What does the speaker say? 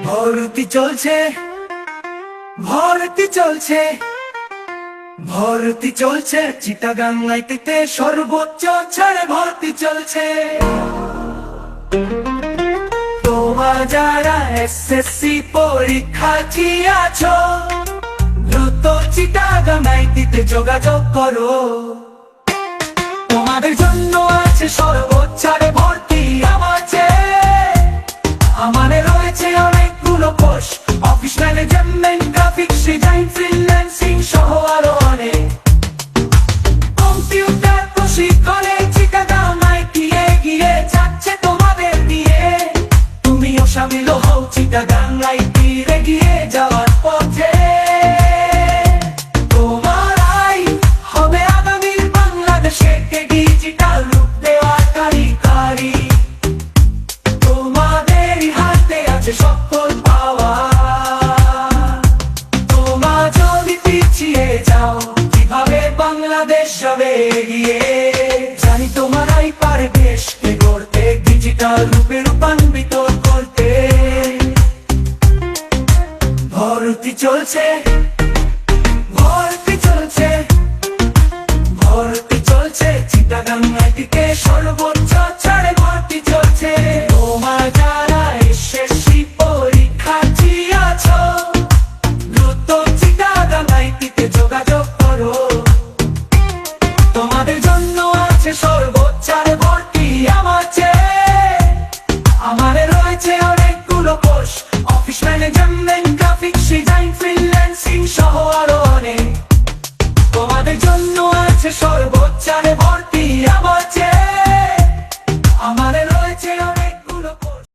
ভর্তি চলছে, ভর্তি চলছে, ভর্তি চলছে চিটাগাং আইটিতে সর্বোচ্চ ছাড়ে ভর্তি চলছে। তোমরা যারা এসএসসি পরীক্ষার্থী আছো, দ্রুত চিটাগাং আইটিতে যোগাযোগ করো। তোমাদের জন্য আছে সর্বোচ্চ ছাড়ে ভর্তি আছে। আমাদের রয়েছে অনেকগুলো course, office management, graphics design, freelancing সহ আরো অনেক। কম্পিউটার প্রশিক্ষণে চিটাগাং আইটি এগিয়ে যাচ্ছে তোমাদের দিয়ে। তুমিও শামিল হও চিটাগাং আইটির এগিয়ে যাওয়ার পথে। তোমারাই হবে আগামীর বাংলাদেশকে ডিজিটাল রূপ দেওয়ার কারিগরি। তোমাদেরই হাতে আছে সকল পাওয়া। তোমরা যদি পিছিয়ে যাও, কিভাবে বাংলাদেশ যাবে এগিয়ে? জানি তোমারাই পারে দেশকে গড়তে, ডিজিটাল রূপে রূপান্তরিত করতে। ভর্তি চলছে, ভর্তি চলছে, ভর্তি চলছে চিটাগাং আইটিতে সর্বোচ্চ ছাড়ে ভর্তি চলছে। তোমরা যারা এসএসসি পরীক্ষার্থী আছো, দ্রুত চিটাগাং আইটিতে যোগাযোগ করো। তোমাদের জন্য আছে সর্বোচ্চ ছাড়ে ভর্তি আছে। আমাদের রয়েছে অনেকগুলো course, office management, graphics design, freelancing সহ আরো অনেক। তোমাদের জন্য আছে সর্বোচ্চ ছাড়ে ভর্তি।